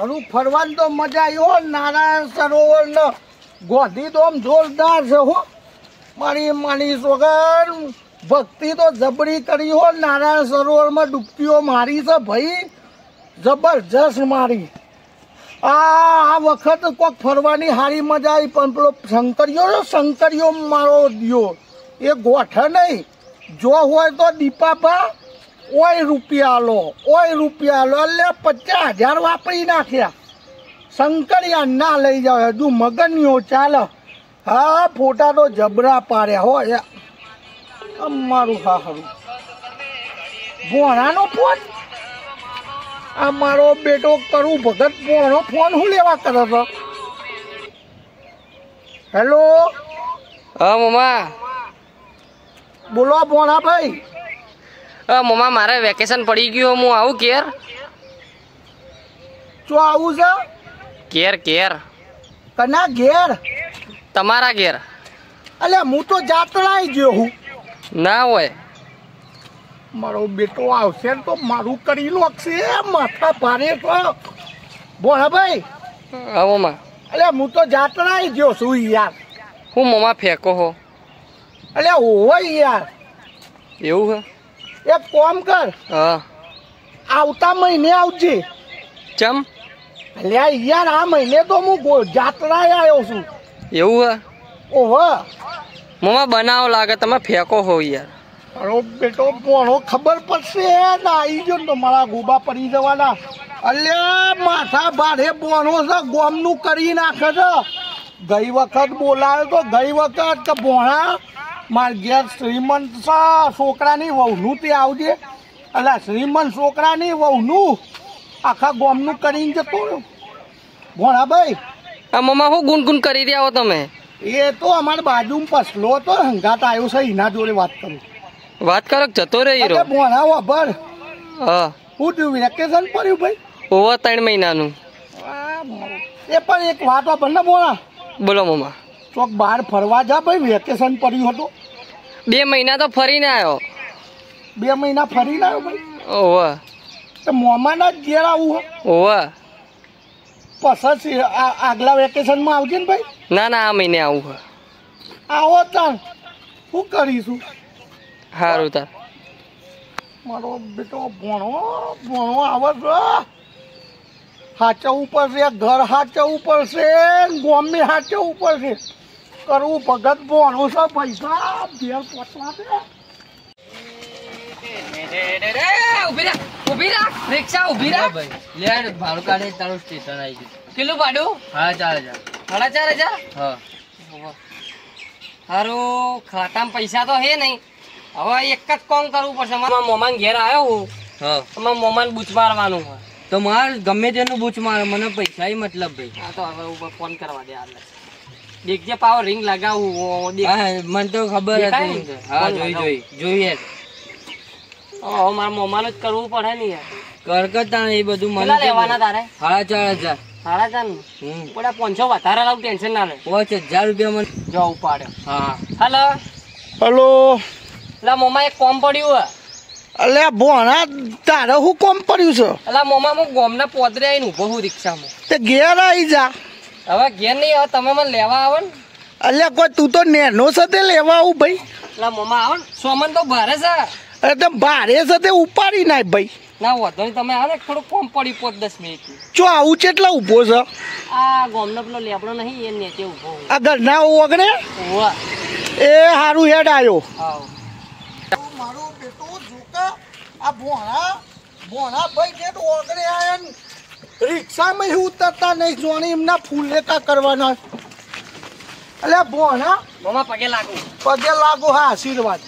હારું ફરવાની તો મજા આવી હો. નારાયણ સરોવર ને ગોધી તો આમ જોરદાર છે હો. મારી સોગર ભક્તિ તો જબરી કરી હો. નારાયણ સરોવરમાં ડૂબકીઓ મારી છે ભાઈ, જબરજસ્ત મારી. આ વખત કોક ફરવાની સારી મજા આવી. પણ પેલો શંકરીઓ મારો દિયો એ ગોઠે નહીં. જો હોય તો દીપાભા ઓય રૂપિયા લો એટલે 50,000 વાપરી નાખ્યા. શંકરિયા ના લઈ જાવ હજુ મગનીઓ ચાલે. હા ફોટા તો જબરા પાડ્યા હોય અમારું. હા ખરું ભોણાનો ફોન. આ મારો બેટો કરું ભગત ભોણો ફોન શું લેવા કરે છે? હેલો. હા મમ્મા. બોલો ભોણા ભાઈ. હા મમ્મા મારે વેકેશન પડી ગયું, હું આવું ઘેર. શું આવું છે? ઘેર. કના ઘેર? તમારા ઘેર. અલ્યા હું તો જાત્રા ગયો હું. ના હોય. મારો બેટો આવશે તો મારું કરી નાખશે. માથા ભારે તો ભોણા ભાઈ. હા મમ્મા. અલ્યા હું તો જાત્રા ગયો છું યાર. હું મમ્મા ફેંકો હો. અલ્યા હોય યાર. એવું હે? એક કામ કર. હા. આવતા મહિને આવજે. ચમ? અલ્યા યાર આ મહિને તો હું જાત્રા આવ્યો છું. એવું હે? ઓહો મમ્મા બનાવો લાગે તમે ફેંકો હો યાર. મારો બેટો ભણો ખબર પડશે ને આવી ગયો તો મારા ગોબા પડી જવાના. અલ્યા માથા ભારે ભણો છે, ગોમનું કરી નાખે છે. ગઈ વખત બોલાયો તો ગઈ વખત કે ભોણા માર ઘેર શ્રીમંત છોકરાની વહુનું તે આવજે. એટલે શ્રીમંત છોકરાની વહુનું આખા ગોમનું કરીને જતો રહ્યો ભોણા ભાઈ. આ મમ્મા શું ગુનગુન કરી રહ્યા હો તમે? એ તો અમારી બાજુમાં પસલો તો હંગાત આવ્યો છે, એના જોડે વાત કરું. વાત કરો જતો રે હીરો. ભોણા વાપર. હા. હું તું વેકેશન પડ્યું ભાઈ? ઓવર 3 મહિનાનું. એ પણ એક વાત વાપર ને ભોણા. બોલો મમ્મા. ચોક બહાર ફરવા જા ભાઈ, વેકેશન પડ્યું હતું. 2 મહિના તો ફરીને આવ્યો. 2 મહિના ફરીને આવ્યો ભાઈ? ઓવા. તો મોમાના જ ઘેર આવું? ઓવા. પછી આગલા વેકેશનમાં આવજે ને ભાઈ. ના આ મહિને આવું. આવો તાર શું કરીશું? સારું તાર. મારો બેટો ભણો આવે છે. હાચવવું પડશે, ઘર હાચવવું પડશે, ગોમી હાચવવું પડશે. કરવું ભગત ભણો છે. પૈસા ઘેર પહોંચવા દે. ઉભી રાખ રિક્ષા ઉભી રાખ. લે ભાડું કાઢે તારું સ્ટેશન આવી ગયું. કેટલું ભાડું? 4,000. 4,500? હા. સારું ખાતામાં પૈસા તો હે નહીં. હવે એક જ કામ કરવું પડશે. મારા મોમાન ઘેર આવ્યો હું. હા. તમારા મોમાન બૂચ મારવાનું હોય તો માર ગમે તેનું બૂચ મારે, મને પૈસા મતલબ ભાઈ. હા તો હવે ફોન કરવા દે. હાલ દેખજે પાવ રિંગ લગાવું. મને તો ખબર હતી. હા જોઈએ. મારા મોમાનું જ કરવું પડે ને યાર. કરકતા એ બધું મને લેવાના તારે? 4,500. 4,500 પડે. 500 વધારે લાવું, ટેન્શન ના લે. 5,000 રૂપિયા મને જો ઉપાડ્યો. હા. હલો. એટલે મોમા એક કોમ પડ્યું હે. અલ્યા ભોણા તારે શું કોમ પડ્યું છે? એટલે મોમા હું ગોમના પોતરે આવીને ઉભો છું રિક્ષામાં. તે ઘેર આવી જા. હવે ઘેર નહીં, હવે તમે મને લેવા આવો ને. અલ્યા કોઈ તું તો નેનો છે તે લેવા આવું ભાઈ. એટલે મોમા આવો ને, સોમન તો ભારે છે. એટલે ભારે છે તે ઉપાડી નાખ ભાઈ. ના વધો નહીં, તમે આવો ને થોડું કોમ પડી 5-10 મિનિટ. જો આવું છે એટલે ઉભો છે. આ ગોમનો પેલો લેબડો નહીં એ નીચે ઉભો. આ ઘરના ઓગણે એ સારું હેડ આવ્યો. મારો બેટો જોકા આ ભોણા ભાઈ જે ઓગણે આયા ને રિક્ષામાં ઉતરતા નહીં. જોણી એમના ફૂલ લેતા કરવાના. એટલે ભોણા મોમા પગે લાગુ. હા આશીર્વાદ.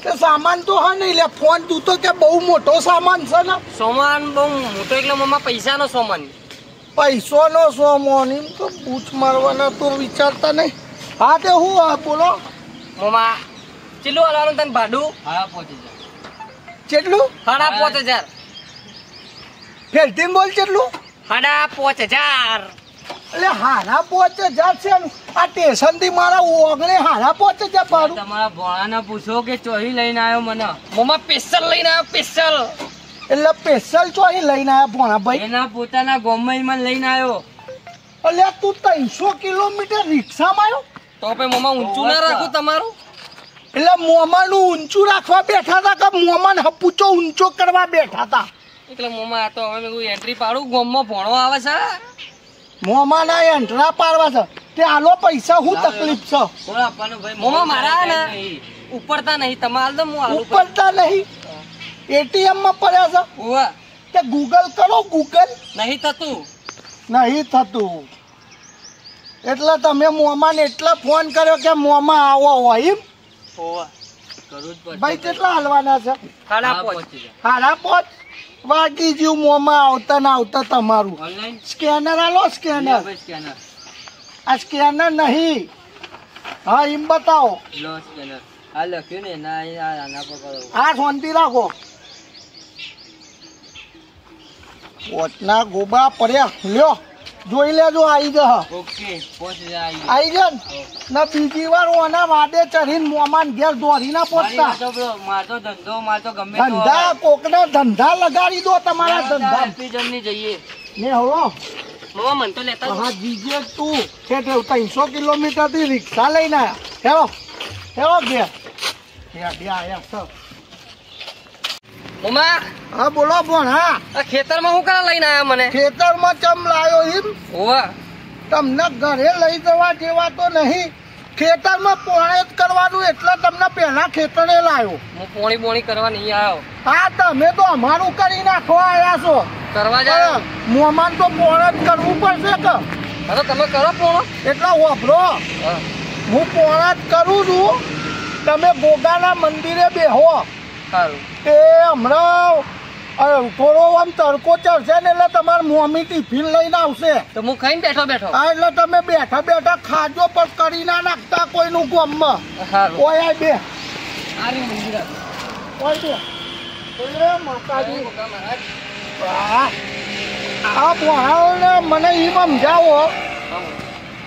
તે સામાન તો હા નહીં લે. ફોન તું તો કે બહુ મોટો સામાન છે ને. સામાન બહુ મોટો એટલે મોમા પૈસાનો સામાન. પૈસાનો સામાન એમ તો બૂચ મારવાના તો વિચારતા નહીં. હા તે હું બોલો મોમા. કેટલું હાલવાનું તને ભાડું? 5,500. કેટલું? 5,500. ફેરથી બોલ કેટલું? 5,500. એટલે 5,500 છે. આ સ્ટેશન થી મારા ઓગણે 5,500 ભાડું. તમારા ભોળાને પૂછો કે ચોરી લઈને આવ્યો મને. મોમા સ્પેશિયલ લઈને આવ્યો. સ્પેશિયલ એટલે સ્પેશિયલ ચોરી લઈને આવ્યા ભોણા ભાઈ? એના પોતાના ગામમાં લઈને આવ્યો. એટલે તું 300 કિલોમીટર રિક્ષામાં આવ્યો? તો પછી મોમાં ઊંચું ના રાખું તમારું? એટલે મોમાનું ઊંચું રાખવા બેઠા હતા કે મોમાન હપુચો ઊંચો કરવા બેઠા હતા? એટલે મોમાં આ તો હવે મેં એન્ટ્રી પાડું, ગામમાં ભણો આવે છે. મોમાના એન્ટ્રા પાડવા છે તે આલો પૈસા શું તકલીફ છે? મોમાં મારા ને ઉપરતા નહીં, તમારે તો હું આલું ઉપરતા નહીં, એટીએમ માં પડ્યા છે ઉવા કે ગૂગલ કરો, ગૂગલ નહીં થતું. નહીં થતું. એટલે તમે મોમાને એટલા ફોન કર્યો કે મોમાં આવો હોય એમ? ઉવા કરું જ પડશે. ભાઈ કેટલા હાલવાના છે? સાડા પાંચ. સાડા 5 વાગી જ્યું મોમાં આવતા ને આવતા તમારું. ઓનલાઈન સ્કેનર આલો, સ્કેનર. સ્કેનર આ સ્કેનર નહીં. હા એમ બતાવો. લો સ્કેનર આ લખ્યું ને ના આના પર કરો. આ શાંતિ રાખો. ઓટના ગોબા પડ્યા લ્યો, જોઈ લેજો. આવી જા. ઓકે પહોંચી જાય. આવી જા ને બીજી વાર ઓના વાડે ચડીને મોમાન ઘેર દોરી ના પહોંચતા. મારતો ધંધો મારતો ગમે ધંધા કોકના ધંધા લગાડી દો તમારા ધંધા. જમની જઈએ ને હો મોમાં મન તો લેતા હા જીજે તું છે 300 કિલોમીટર થી રિક્ષા લઈને આવ્યા. હેવો ઘેર બે આયા સર. મોમાં હા બોલો પણ. હા આ ખેતરમાં હું કરા લઈને આયા મને? ખેતરમાં ચમ લાયો એમ? ઓવા તમને ઘરે લઈ જવા જેવા તો નહીં. ખેતરમાં પોણે જ કરવાનું એટલે તમને પહેલા ખેતરે લાયો. હું પોણી બોણી કરવા નહીં આવ્યો. હા તમે તો અમારું કરી નાખવા આવ્યા છો. કરવા જાય મોમાન તો પોણે જ કરવું પડશે કે? હા તો તમે કરો પોણો. એટલે વાપરો, હું પોણે જ કરું છું. તમે ગોગાના મંદિરે બેહો. સારું તે હમણાં થોડો આમ તડકો ચડશે ને એટલે તમારે મોમી ટિફિન લઈને આવશે. તો હું ખાઈને બેઠો બેઠો. હા એટલે તમે બેઠા બેઠા ખાજો પણ કરી ના નાખતા કોઈનું ગામમાં. સારું ઓય બે સારી મંદિર ઓય બે. ઓય માતાજી. આ ભણાવોને મને એ સમજાવો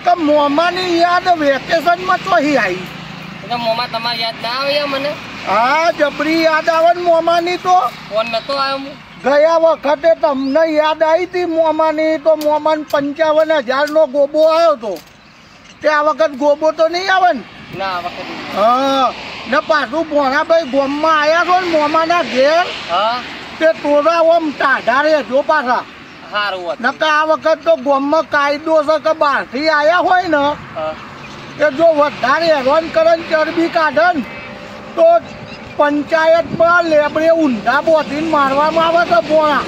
કે મોમાની યાદ વેકેશનમાં ચોહી આવી? તો મોમાં તમારી યાદ ના આવે મને? હા જબરી યાદ આવે ને મોમાની. તો ફોન નતો આવ્યો હું ગયા વખતે તમને યાદ આવી હતી મોમાની? તો મોમાન 55,000 નો ગોબો આવ્યો હતો. તે આ વખત ગોબો તો નહીં આવે ને? ના આ વખતે. હા ને પાછું ભોણાભાઈ ગોમમાં આવ્યા છો ને મોમાના ઘેર હા તે તોરા ઓમ ટાઢા રહેજો પાછા. સારું હતું. નકર આ વખત તો ગોમમાં કાયદો છે કે બહારથી આવ્યા હોય ને કે જો વધારે હેરાન કરે ને ચરબી કાઢે ને તો પંચાયતમાં લેબડે ઊંધા બોધીને મારવામાં આવે છે પોણા.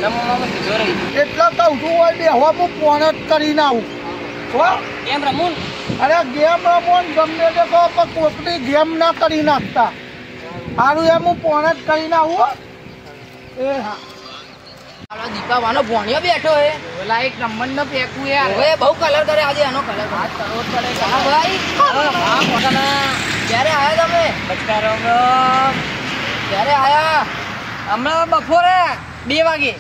એટલે કહું છું હોય બેહવા હું પોણે જ કરીને આવું. હો કેમ રમું? અરે ગેમ રમો ને ગમે તે કહો પણ કોકની ગેમ ના કરી નાખતા. સારું એમ હું પોણે જ કરીને આવું. એ હા દીપાવાનો ભોણિયો બેઠો હે ઓલા એક નંબર નો ફેંકું યાર હવે બહુ કલર કરે આજે આનો કલર વાત કરવો જ પડે. હા ભાઈ હા પોતાના ક્યારે આયા તમે? ક્યારે આયા? હમણાં બપોરે 2 વાગે.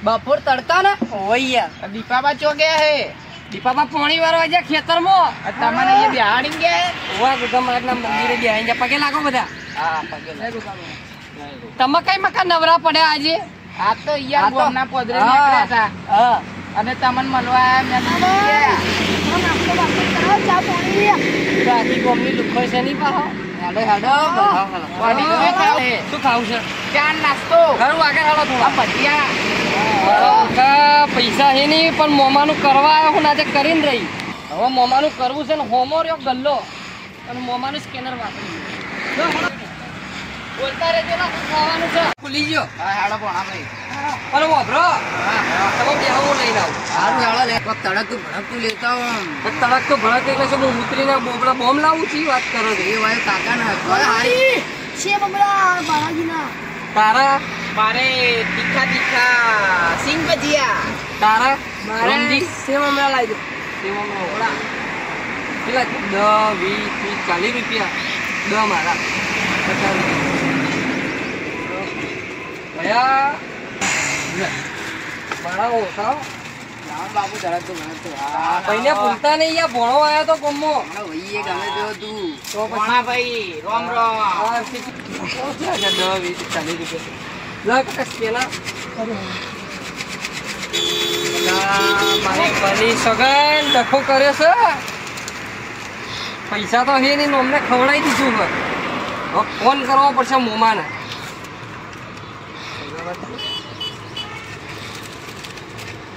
બપોર તડકા ને ઓય દીપાબા ચો ગયા હે? દીપાબા પોણી વાર વાગ્યા ખેતરમાં. તમને અહીંયા બિહાડી ગયા હે? ઓવા ગુગા મહારાજના મંદિરે બેહીને જા પગે લાગો બધા. હા પગે તમે કઈ મકા નવરા પડ્યા આજે? આ તો યાર ગોમના પોદરે નીકળ્યા હતા. હા અને તમને મળવા આયા બાકી ગોમની લુખો છે નહીં પાહો. હેડો હેડો શું ખાવું છે? ચાર નાસ્તો ઘરું આગળ હાલો થોડા ભજીયા. પૈસા હે નહીં પણ મોમાનું કરવા આવ્યો હું આજે કરીને રહી. હવે મોમાનું કરવું છે ને હોમો રહ્યો ગલ્લો અને મોમાનું સ્કેનર વાપરી બોલતા રહેજો ને શું ખાવાનું છે. ખુલી ગયો. હા હેડો ભણા ભાઈ. અરે વાપરો તમે બેહો લઈને આવો. સારું હેડો લે તડકતું ભડકતું લેતા હો. તડક તો ભડક એટલે શું હું ઉતરીને બોબડા બોમ્બ લાવું છું વાત કરો છો? એ વાય કાકા ના હારી છે બબડા બાળાજીના. તારા મારે તીખા તીખા સિંગ ભજીયા. તારા મારે સેવ હમણાં લાવી દો. કેટલા 10, 20, 30, 40 રૂપિયા 10 મારા 50 રૂપિયા મારા ઓછા બાબુ ધડકતું ભડકતું પહેલે ભૂલતા નહીં યાર ભણો આવ્યો તો ગમો ભાઈ ગમે તે તું તો ભણા ભાઈ રોમ રોમ. 10, 20, 40 રૂપિયા મારી બની સગન ડખો કર્યો છે. પૈસા તો હે નહીં, અમને ખવડાવી દીધું હવે ફોન કરવો પડશે મોમાને.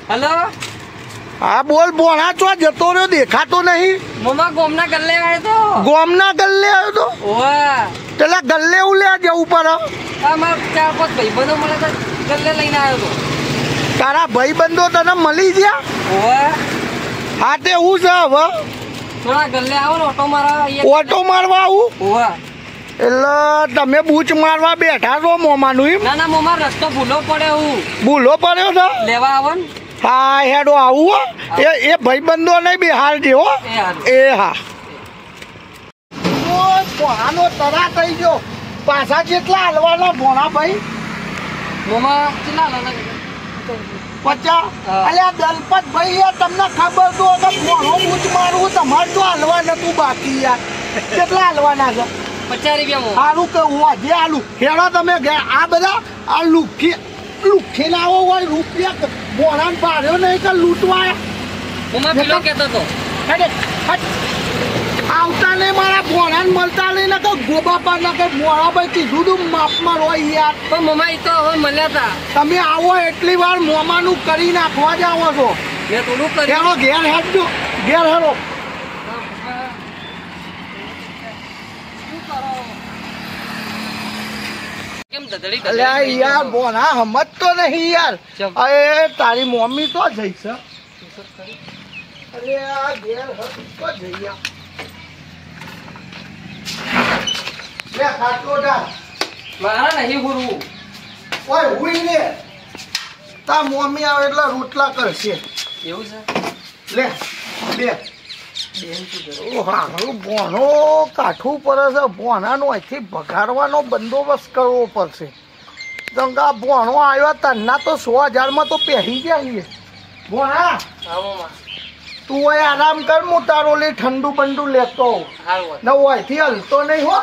હેલો હા બોલ, ભોણા ચો જતો રહ્યો, દેખાતો નહીં. મોમા ગોમના ગલ્લે આવ્યો તો. ગોમના ગલ્લે આવ્યો તો? ઓવા પેલા ગલ્લે હું લે જવું પડે. મારા 4-5 ભાઈબંધો મળે તો ગલ્લે લઈને આવ્યો તો. તારા ભાઈબંધો તને મળી ગયા? ઓવા હા તે હું છે હવે થોડા ગલ્લે આવો ને ઓટો મારવા. ઓટો મારવા આવું? ઓવા એટલે તમે બૂચ મારવા બેઠા છો મોમાનું એમ? ના મોમા રસ્તો ભૂલો પડે. હું ભૂલો પડ્યો છે? લેવા આવો ને. હા હેડો આવું. એ ભાઈબંધો નહીં બિહાર જેવો. એ હા ભોણાનો તરા થઈ ગયો. પાછા જેટલા હાલવાના ભોણા ભાઈ? મોમા કેટલા લાગે? 50. અલ્યા દલપત ભાઈ યાર, તમને ખબર તો કે ભોણો બૂચ મારવું તમારે તો હાલવા નતું બાકી યાર. કેટલા હાલવાના છે? 50 રૂપિયા. સારું કેવું આજે આલુ હેડો તમે આ બધા આ લુખી લાવો હોય રૂપિયા ભોણાને પાડ્યો નહીં કે લૂંટવા. મોમા પેલો કહેતો તો આવતા નહીં મારા ભોણાને મળતા નહીં ને કે ગોબાપા ના કે મોડાભાઈ કીધું તું માપમાં હોય યાર. પણ મોમા એ તો હવે મળ્યા હતા. તમે આવો એટલી વાર મોમાનું કરી નાખવા જ આવો છો. મેં થોડું કર્યું. હેડો ઘેર હેડજો, ઘેર હેડો. કેમ ધધડી અલ્યા યાર ભોણા સમજતો નહીં યાર. અરે તારી મમ્મી તો જઈ છે. અલ્યા ઘેર તો જઈ લે ખાટલો ડાળ. મારા નહીં ગુરુ. ઓય હુઈ લે. તા મમ્મી આવે એટલે રોટલા કરશે. એવું છે? લે લે. ભોણો કાઠું પડે છે. ભોણાનો અહીંથી ભગાડવાનો બંદોબસ્ત કરવો પડશે. આ ભોણો આવ્યો તરના તો 100,000 તો પહેરી ગયા. ભોણા તું હોય આરામ કર, હું તારો લે ઠંડુ બંડુ લેતો ને અહીંથી હલતો નહીં હો.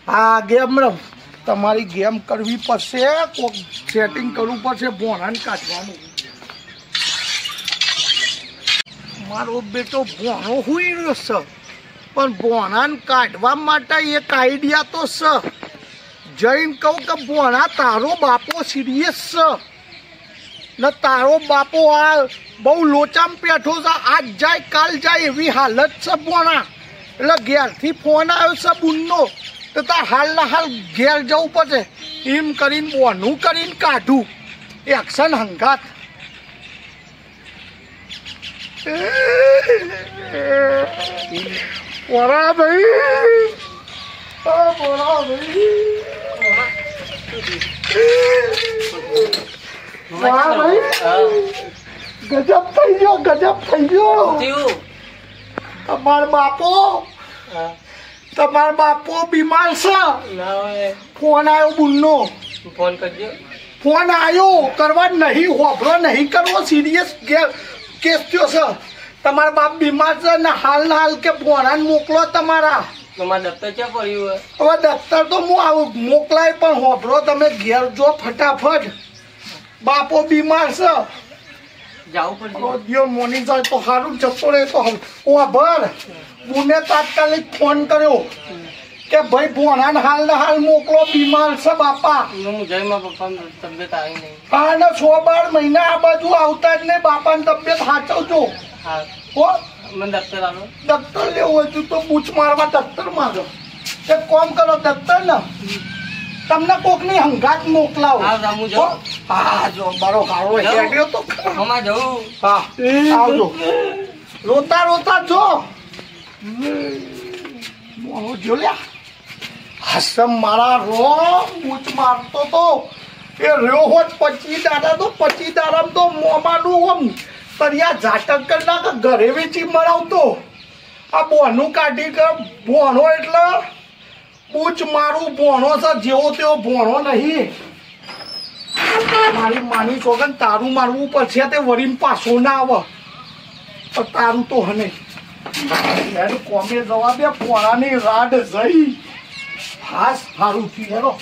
હા ગેમ રમ. તમારી ગેમ કરવી પડશે. કોક સેટિંગ કરવું પડશે ભોણાને કાઢવાનું. મારો બેટો ભોણો હુઈ રહ્યો છે, પણ ભોણાને કાઢવા માટે એક આઈડિયા તો છે. જઈને કહું કે ભોણા તારો બાપો સિરિયસ છે ને તારો બાપો આ બહુ લોચામાં બેઠો છે. આજ જાય કાલ જાય એવી હાલત છે ભોણા. એટલે ઘેરથી ફોન આવ્યો છે બુનનો તો તાર હાલના હાલ ઘેર જવું પડશે. એમ કરીને બોનું કરીને કાઢું એક્શન હંગાત. બોરા ભાઈ, બોરા ભાઈ, ગજબ થઈ ગયો, ગજબ થઈ ગયો. તમાર બાપો બીમાર છે. ફોન આવ્યો બુનનો. ફોન કરજો. ફોન આવ્યો કરવા નહીં હોભરો નહીં કરવો. સિરિયસ કેસ થયો છે. તમારા બાપ બીમાર છે ને હાલ કે ભોણાને મોકલો તમારા. તમારા દફતર ક્યાં પડ્યું? હવે દફતર તો હું આવું મોકલાય, પણ હોભરો તમે ઘેર જો ફટાફટ. બાપો બીમાર છે. જાવું પડશે. મોની જાય તો સારું જતો રહે તો ભર. બુને તાત્કાલિક ફોન કર્યો કે ભાઈ ભોણાને હાલ મોકલો, બીમાર છે બાપા. જયમાં પપ્પાની તબિયત આવી નહીં. હા ને 6-12 મહિના આ બાજુ આવતા જ નહીં. બાપાની તબિયત સાચવજો. હા હો મને દફતર આવો. દફતર લેવું હોય તો બૂચ મારવા દફતર મારો. એક કામ કરો દફતર ને તમને કોકની હંગાત મોકલાવો. હા જો મારો ગાળો હેડ્યો તો હમણાં જવું. હા આવજો. રોતા જો જો લ્યા. હસમ મારા રો બૂચ મારતો તો એ રહ્યો હોત 25 દાડા તો 25 દાડા તો મોમાનું આમ તરિયા ઝાટક કરી નાખે ઘરે વેચી મળાવતો. આ બોનું કાઢી કે ભોણો એટલે બૂચ મારું ભોણો છે. જેવો તેવો ભોણો નહીં. મારી માની સોગન તારું મારવું પડશે. તે વરીને પાછો ના આવે પણ તારું તો હને કોમે જવા દે. ભોણાની રાડ જઈ હાસ સારું થયું.